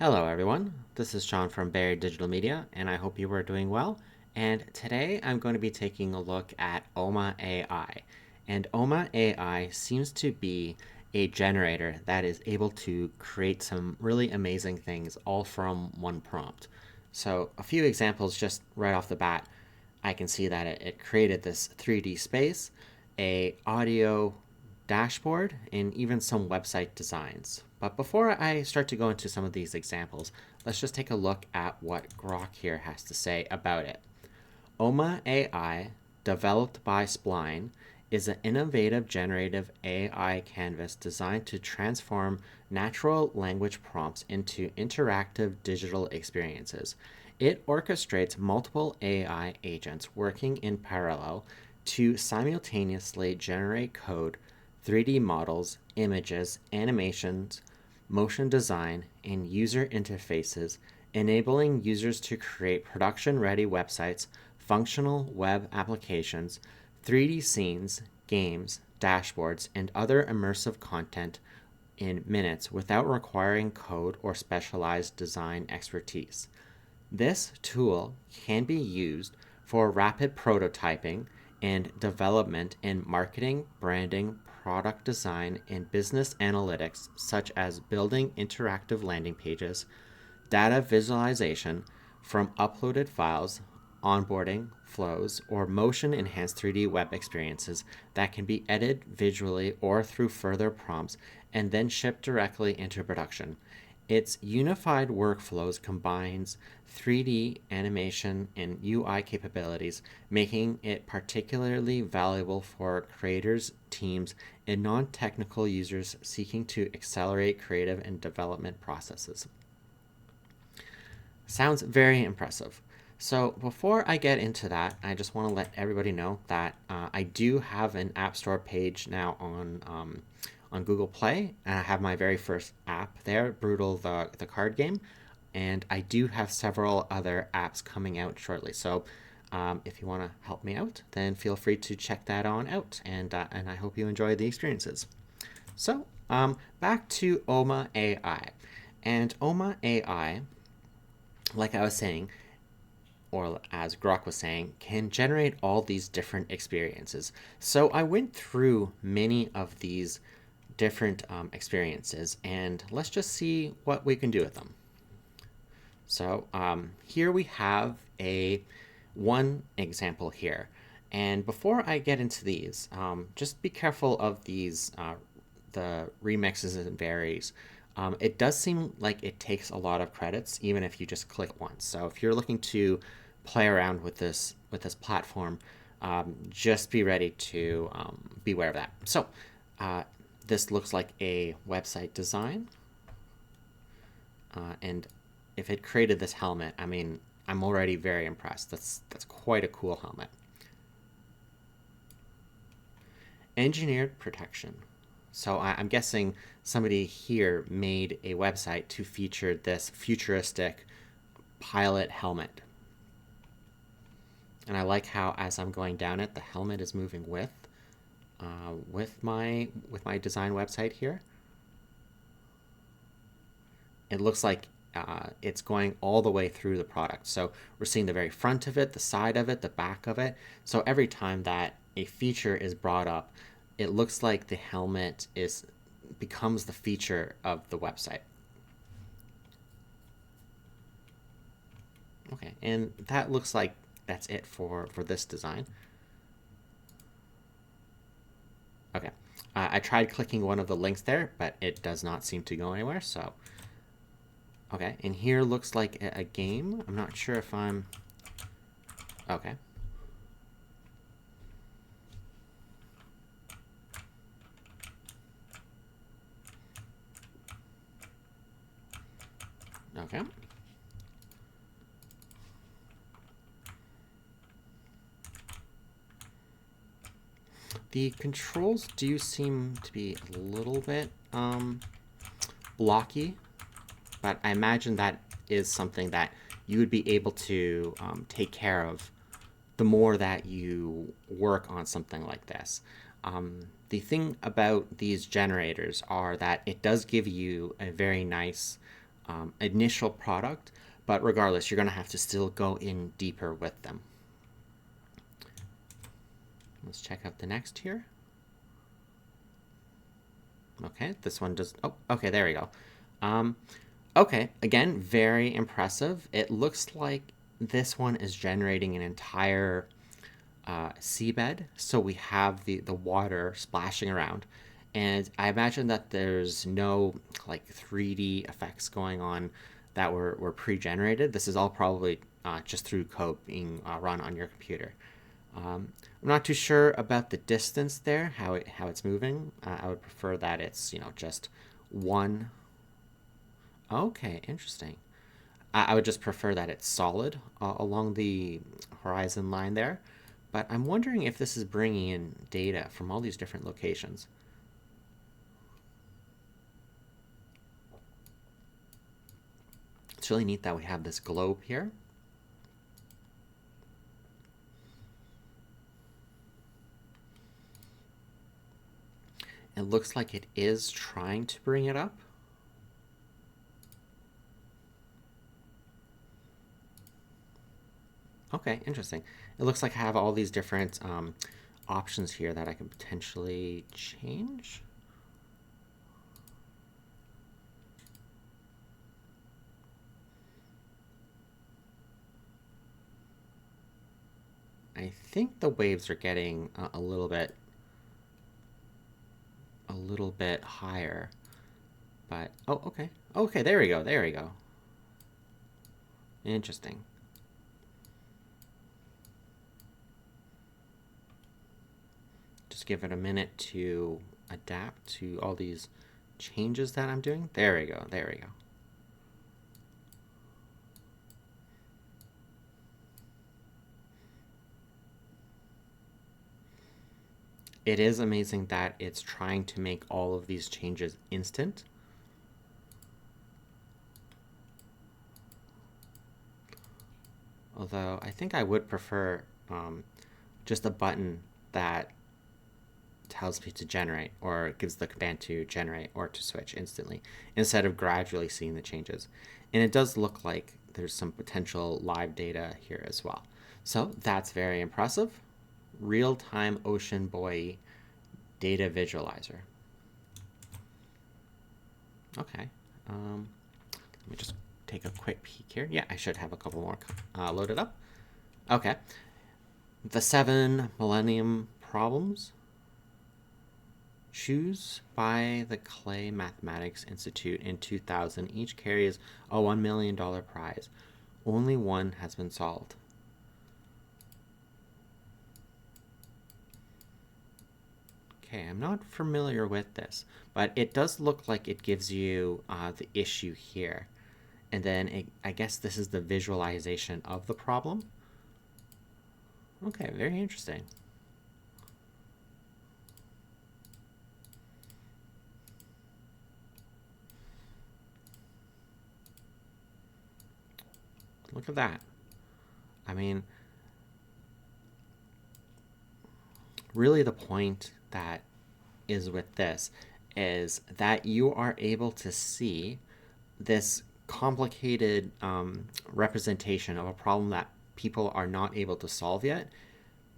Hello, everyone. This is Sean from Barry Digital Media, and I hope you are doing well. And today I'm going to be taking a look at Omma AI. And Omma AI seems to be a generator that is able to create some really amazing things all from one prompt. So, a few examples just right off the bat. I can see that it created this 3D space, a audio dashboard, and even some website designs. But before I start to go into some of these examples, let's just take a look at what Grok here has to say about it. Omma AI, developed by Spline, is an innovative generative AI canvas designed to transform natural language prompts into interactive digital experiences. It orchestrates multiple AI agents working in parallel to simultaneously generate code, 3D models, images, animations, motion design, and user interfaces, enabling users to create production-ready websites, functional web applications, 3D scenes, games, dashboards, and other immersive content in minutes without requiring code or specialized design expertise. This tool can be used for rapid prototyping and development in marketing, branding, product design, and business analytics, such as building interactive landing pages, data visualization from uploaded files, onboarding flows, or motion enhanced 3D web experiences that can be edited visually or through further prompts and then shipped directly into production. Its unified workflows combines 3D animation and UI capabilities, making it particularly valuable for creators, teams, and non-technical users seeking to accelerate creative and development processes. Sounds very impressive. So before I get into that, I just want to let everybody know that I do have an App Store page now on Google Play, and I have my very first app there, Brutal the card game, and I do have several other apps coming out shortly. So if you want to help me out, then feel free to check that on out, and I hope you enjoy the experiences. So back to Omma AI, and Omma AI, like I was saying, or as Grok was saying, can generate all these different experiences. So I went through many of these different experiences, and let's just see what we can do with them. So here we have one example here. And before I get into these, just be careful of the remixes and varies. It does seem like it takes a lot of credits, even if you just click once. So if you're looking to play around with this platform, just be ready to be aware of that. So this looks like a website design, and if it created this helmet, I mean, I'm already very impressed. That's quite a cool helmet. Engineered protection. So I'm guessing somebody here made a website to feature this futuristic pilot helmet. And I like how, as I'm going down it, the helmet is moving with my design website here. It looks like it's going all the way through the product. So we're seeing the very front of it, the side of it, the back of it. So every time that a feature is brought up, it looks like the helmet becomes the feature of the website. Okay, and that looks like that's it for this design. Okay, I tried clicking one of the links there, but it does not seem to go anywhere. So, okay, and here looks like a game. I'm not sure if I'm... Okay. Okay. The controls do seem to be a little bit blocky, but I imagine that is something that you would be able to take care of the more that you work on something like this. The thing about these generators are that it does give you a very nice initial product, but regardless, you're going to have to still go in deeper with them. Let's check out the next here. Okay, this one does, oh, okay, there we go. Okay, again, very impressive. It looks like this one is generating an entire seabed. So we have the water splashing around. And I imagine that there's no like 3D effects going on that were pre-generated. This is all probably just through code being run on your computer. I'm not too sure about the distance there, how it's moving. I would prefer that it's just one. Okay, interesting. I would just prefer that it's solid along the horizon line there. But I'm wondering if this is bringing in data from all these different locations. It's really neat that we have this globe here. It looks like it is trying to bring it up. Okay, interesting. It looks like I have all these different options here that I can potentially change. I think the waves are getting a little bit higher, but oh, okay. Okay, there we go. There we go. Interesting. Just give it a minute to adapt to all these changes that I'm doing. There we go. There we go. It is amazing that it's trying to make all of these changes instant. Although I think I would prefer just a button that tells me to generate or gives the command to generate or to switch instantly instead of gradually seeing the changes. And it does look like there's some potential live data here as well. So that's very impressive. Real-time ocean buoy data visualizer. Okay. Let me just take a quick peek here. Yeah, I should have a couple more loaded up. Okay. The 7 Millennium Problems. Choose by the Clay Mathematics Institute in 2000. Each carries a $1 million prize. Only one has been solved. Okay, I'm not familiar with this, but it does look like it gives you the issue here. And then I guess this is the visualization of the problem. Okay, very interesting. Look at that. I mean, really the point that is with this is that you are able to see this complicated representation of a problem that people are not able to solve yet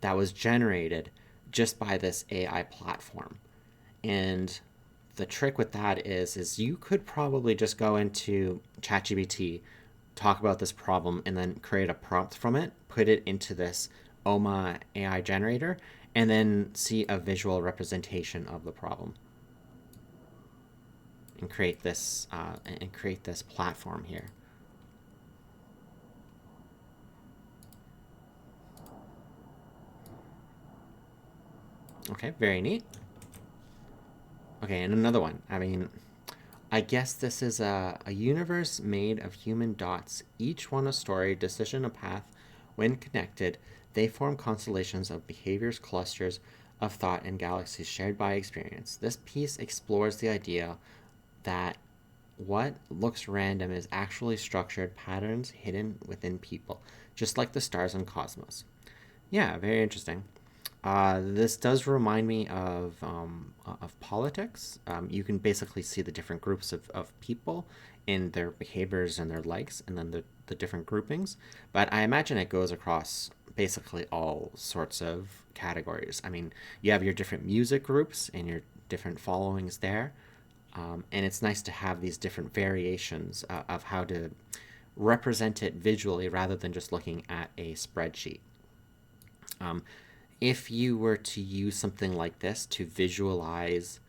that was generated just by this AI platform. And the trick with that is you could probably just go into ChatGPT, talk about this problem, and then create a prompt from it, put it into this Omma AI generator, and then see a visual representation of the problem and create this platform here. Okay, very neat. Okay, and another one. I mean, I guess this is a universe made of human dots, each one a story, decision, a path. When connected, they form constellations of behaviors, clusters of thought, and galaxies shared by experience. This piece explores the idea that what looks random is actually structured patterns hidden within people, just like the stars and cosmos. Yeah, very interesting. This does remind me of politics. You can basically see the different groups of people in their behaviors and their likes, and then the different groupings. But I imagine it goes across basically all sorts of categories. I mean, you have your different music groups and your different followings there. And it's nice to have these different variations of how to represent it visually rather than just looking at a spreadsheet. Um, if you were to use something like this to visualize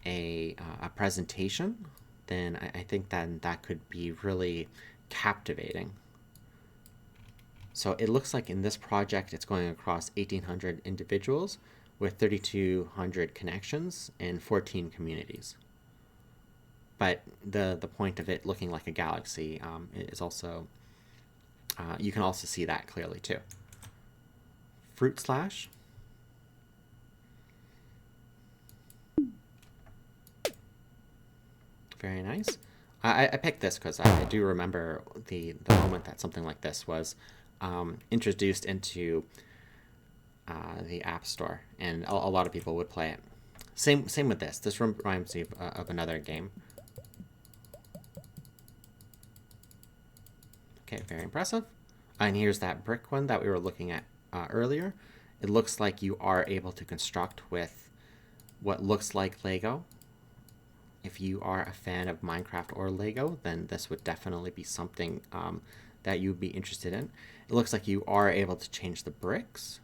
a presentation, then I think then that could be really captivating. So it looks like in this project, it's going across 1,800 individuals with 3,200 connections in 14 communities. But the point of it looking like a galaxy is also, you can also see that clearly too. Fruit slash. Very nice. I picked this because I do remember the moment that something like this was introduced into the App Store, and a lot of people would play it. Same with this. This reminds me of another game. Okay, very impressive. And here's that brick one that we were looking at earlier. It looks like you are able to construct with what looks like Lego. If you are a fan of Minecraft or Lego, then this would definitely be something that you'd be interested in. It looks like you are able to change the bricks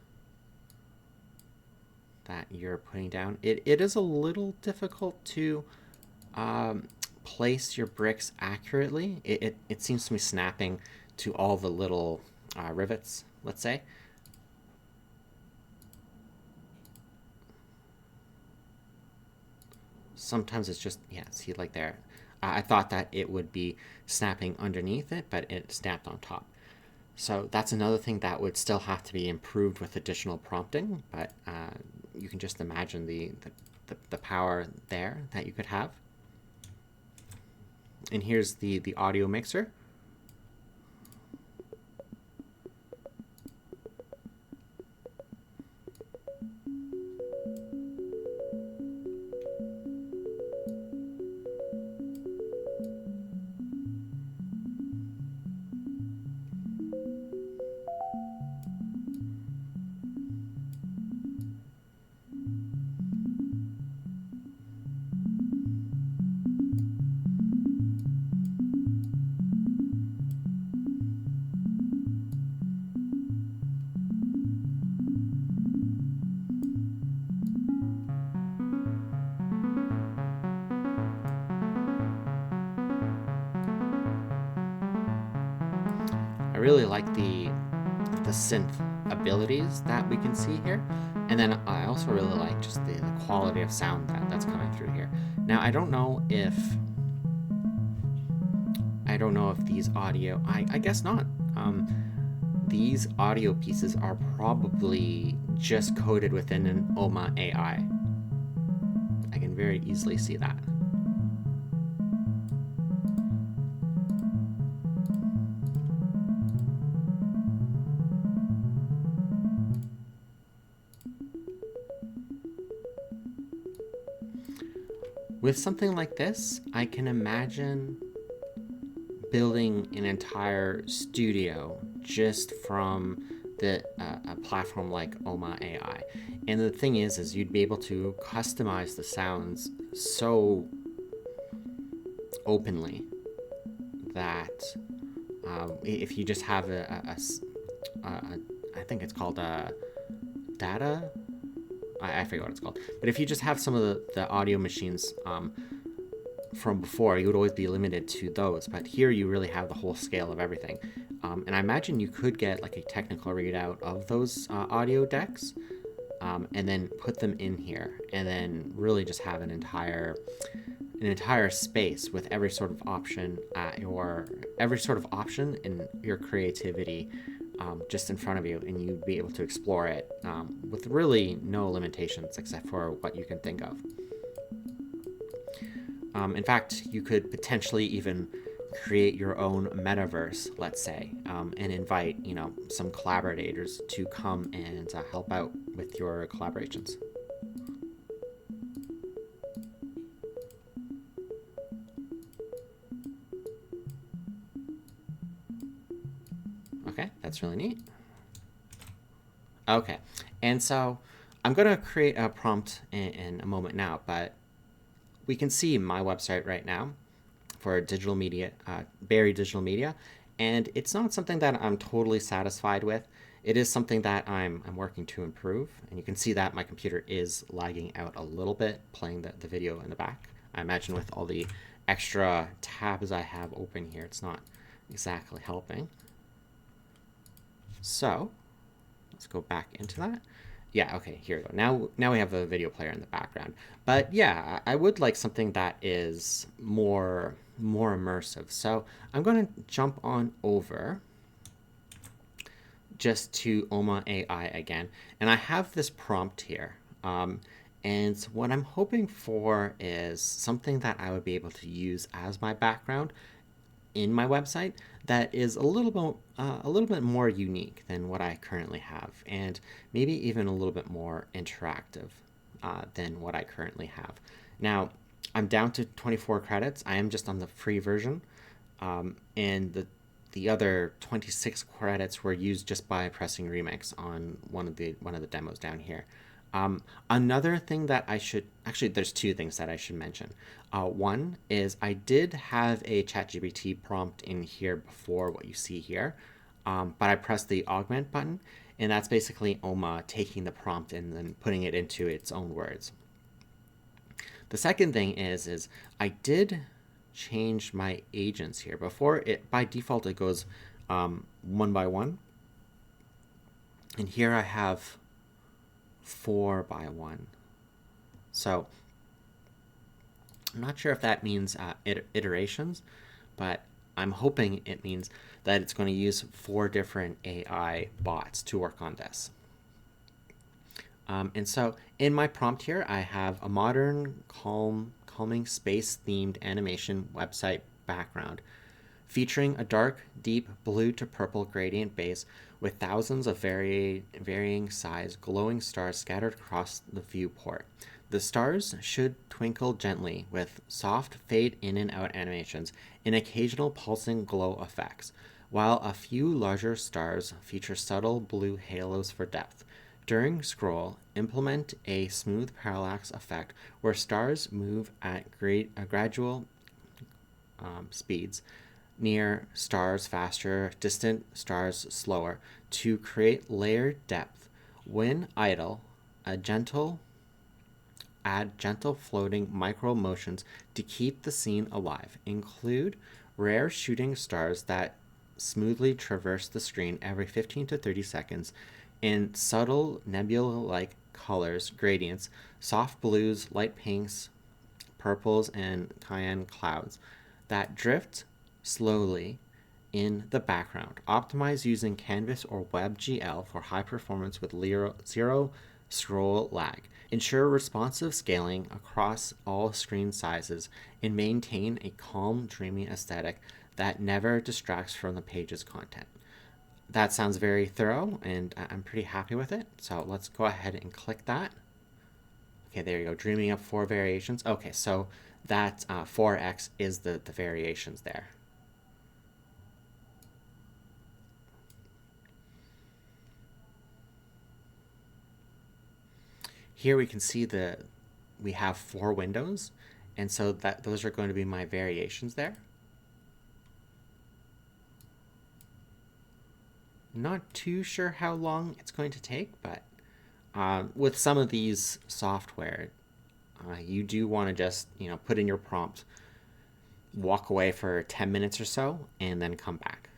that you're putting down. It is a little difficult to place your bricks accurately. It seems to be snapping to all the little rivets, let's say. Sometimes it's just, yeah, see, like there. I thought that it would be snapping underneath it, but it snapped on top. So that's another thing that would still have to be improved with additional prompting, but you can just imagine the power there that you could have. And here's the audio mixer. I really like the synth abilities that we can see here. And then I also really like just the quality of sound that's coming through here. Now I don't know if these audio, I guess not. These audio pieces are probably just coded within an Omma AI. I can very easily see that. With something like this, I can imagine building an entire studio just from a platform like Omma AI. And the thing is you'd be able to customize the sounds so openly that if you just have I think it's called a data. I forget what it's called. But if you just have some of the audio machines from before, you would always be limited to those. But here you really have the whole scale of everything. And I imagine you could get like a technical readout of those audio decks and then put them in here and then really just have an entire space with every sort of option in your creativity just in front of you, and you'd be able to explore it with really no limitations except for what you can think of. In fact, you could potentially even create your own metaverse, let's say, and invite, some collaborators to come and help out with your collaborations. Okay, that's really neat. Okay, and so I'm going to create a prompt in a moment now, but we can see my website right now for digital media, Barry Digital Media, and it's not something that I'm totally satisfied with. It is something that I'm working to improve, and you can see that my computer is lagging out a little bit, playing the video in the back. I imagine with all the extra tabs I have open here, it's not exactly helping. So let's go back into that. Yeah, okay, here we go. Now we have the video player in the background. But yeah, I would like something that is more immersive. So I'm going to jump on over just to Omma AI again. And I have this prompt here. And what I'm hoping for is something that I would be able to use as my background in my website that is a little bit more unique than what I currently have, and maybe even a little bit more interactive than what I currently have. Now, I'm down to 24 credits. I am just on the free version, and the other 26 credits were used just by pressing remix on one of the demos down here. Another thing that I should actually, there's two things that I should mention. One is I did have a ChatGPT prompt in here before what you see here, but I pressed the augment button, and that's basically Omma taking the prompt and then putting it into its own words. The second thing is I did change my agents here. Before, it by default it goes one by one, and here I have 4 by 1. So I'm not sure if that means iterations, but I'm hoping it means that it's going to use 4 different AI bots to work on this. And so in my prompt here, I have a modern, calming space-themed animation website background featuring a dark, deep blue to purple gradient base with thousands of varying size glowing stars scattered across the viewport. The stars should twinkle gently with soft fade in and out animations and occasional pulsing glow effects, while a few larger stars feature subtle blue halos for depth. During scroll, implement a smooth parallax effect where stars move at gradual speeds, near stars faster, distant stars slower, to create layered depth. When idle, add gentle floating micro motions to keep the scene alive. Include rare shooting stars that smoothly traverse the screen every 15 to 30 seconds in subtle nebula-like colors, gradients, soft blues, light pinks, purples, and cayenne clouds that drift slowly in the background. Optimize using Canvas or WebGL for high performance with zero scroll lag. Ensure responsive scaling across all screen sizes and maintain a calm, dreamy aesthetic that never distracts from the page's content. That sounds very thorough, and I'm pretty happy with it. So let's go ahead and click that. Okay, there you go, dreaming up 4 variations. Okay, so that 4x is the variations there. Here we can see we have 4 windows, and so those are going to be my variations there. Not too sure how long it's going to take, but with some of these software, you do want to just put in your prompt, walk away for 10 minutes or so, and then come back.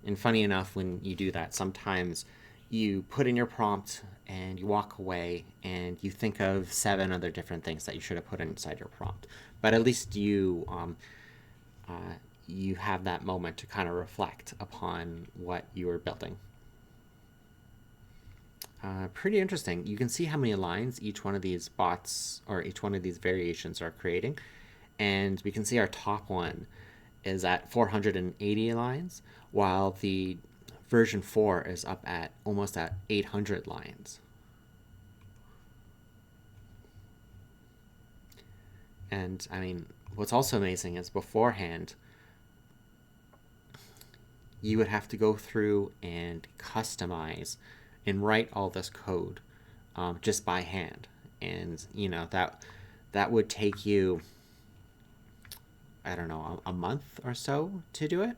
And funny enough, when you do that, sometimes you put in your prompt and you walk away and you think of 7 other different things that you should have put inside your prompt. But at least you have that moment to kind of reflect upon what you were building. Pretty interesting. You can see how many lines each one of these bots or each one of these variations are creating. And we can see our top one is at 480 lines, while the version 4 is up at almost at 800 lines. And I mean, what's also amazing is beforehand, you would have to go through and customize and write all this code just by hand. And, you know, that would take you, I don't know, a month or so to do it.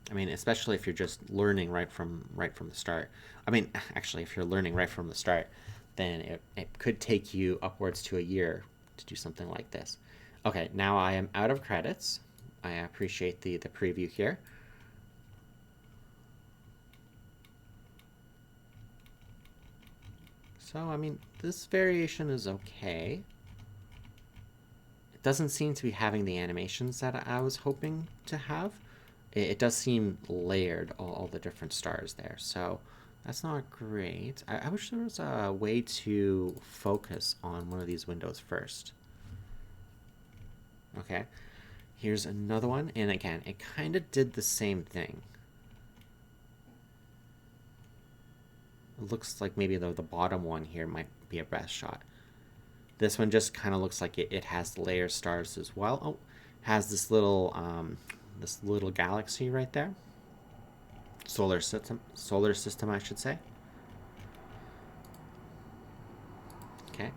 I mean, especially if you're just learning right from the start. I mean, actually, if you're learning right from the start, then it could take you upwards to a year to do something like this. Okay, now I am out of credits. I appreciate the preview here. So, I mean, this variation is okay. It doesn't seem to be having the animations that I was hoping to have. It does seem layered, all the different stars there. So that's not great. I wish there was a way to focus on one of these windows first. Okay, here's another one. And again, it kind of did the same thing. It looks like maybe the bottom one here might be a best shot. This one just kind of looks like it has layer stars as well. Oh, has this little galaxy right there. Solar system, I should say. Okay.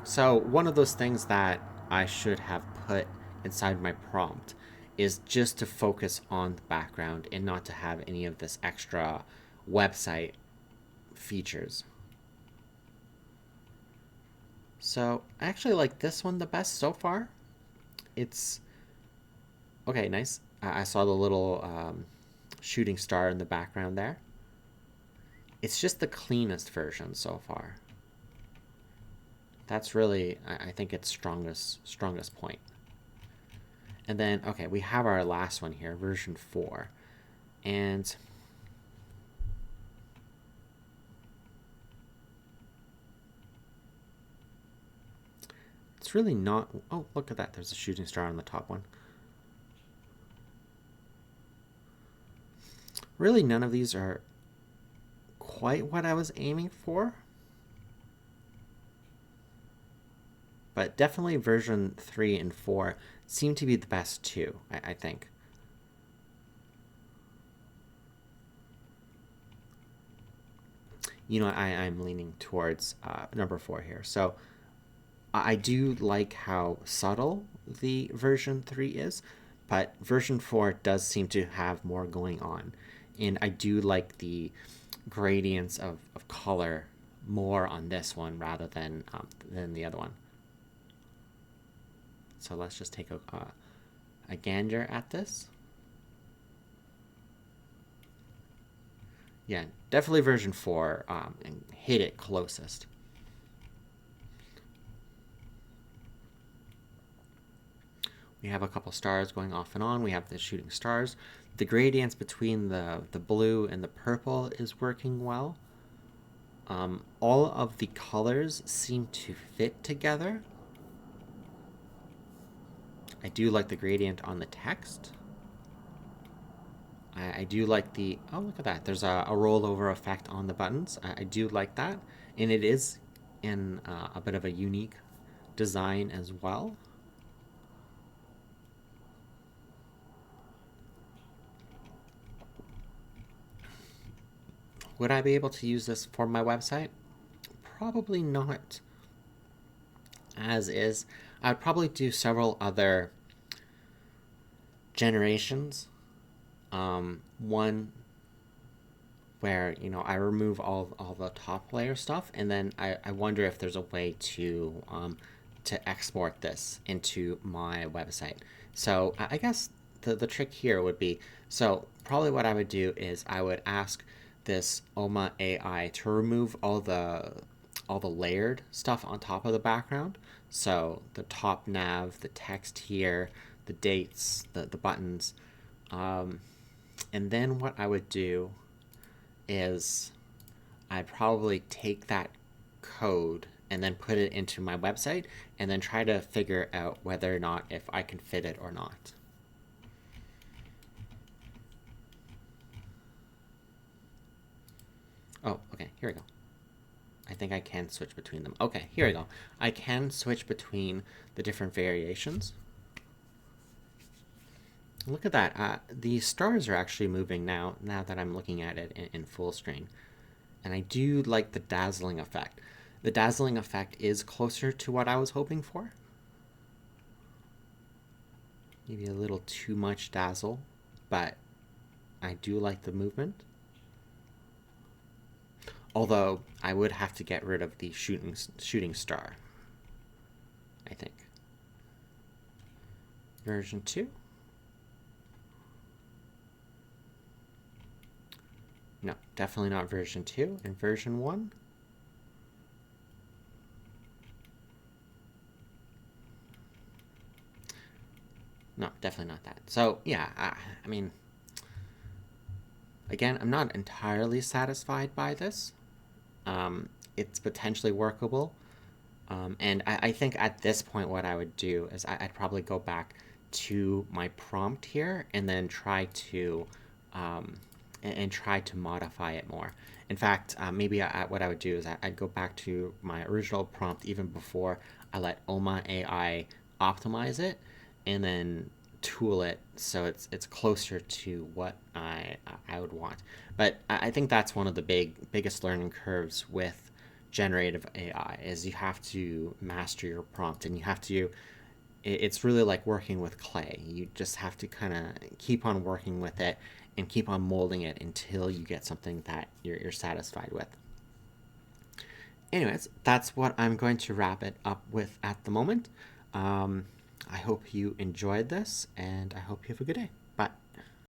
So one of those things that I should have put inside my prompt is just to focus on the background and not to have any of this extra website features. So I actually like this one the best so far. It's okay, nice. I saw the little shooting star in the background there. It's just the cleanest version so far. That's really, I think, its strongest point. And then, okay, we have our last one here, version 4. And it's really not, oh, look at that. There's a shooting star on the top one. Really, none of these are quite what I was aiming for. But definitely version 3 and 4 seem to be the best too, I think. You know, I'm leaning towards number 4 here. So I do like how subtle the version 3 is, but version 4 does seem to have more going on. And I do like the gradients of color more on this one rather than the other one. So let's just take a gander at this. Yeah, definitely version 4 and hit it closest. We have a couple stars going off and on. We have the shooting stars. The gradients between the blue and the purple is working well. All of the colors seem to fit together. I do like the gradient on the text. I do like the, oh, look at that. There's a rollover effect on the buttons. I do like that. And it is in a bit of a unique design as well. Would I be able to use this for my website? Probably not as is. I'd probably do several other generations. One where, you know, I remove all the top layer stuff, and then I wonder if there's a way to export this into my website. So I guess the trick here would be, so probably what I would do is I would ask this Omma AI to remove all the layered stuff on top of the background. So the top nav, the text here, the dates, the buttons. And then what I would do is I'd probably take that code and then put it into my website and then try to figure out whether or not if I can fit it or not. Oh, okay, here we go. I think I can switch between them. Okay, here we go. I can switch between the different variations. Look at that. The stars are actually moving now that I'm looking at it in full screen. And I do like the dazzling effect. The dazzling effect is closer to what I was hoping for. Maybe a little too much dazzle, but I do like the movement. Although I would have to get rid of the shooting star, I think. Version 2? No, definitely not version 2. And version 1? No, definitely not that. So, yeah, I mean, again, I'm not entirely satisfied by this. It's potentially workable. And I think at this point, what I would do is I'd probably go back to my prompt here and then try to modify it more. In fact, maybe what I would do is I'd go back to my original prompt even before I let Omma AI optimize it, and then tool it so it's closer to what I would want. But I think that's one of the biggest learning curves with generative AI is you have to master your prompt, and you have to. It's really like working with clay. You just have to kind of keep on working with it and keep on molding it until you get something that you're satisfied with. Anyways, that's what I'm going to wrap it up with at the moment. I hope you enjoyed this, and I hope you have a good day.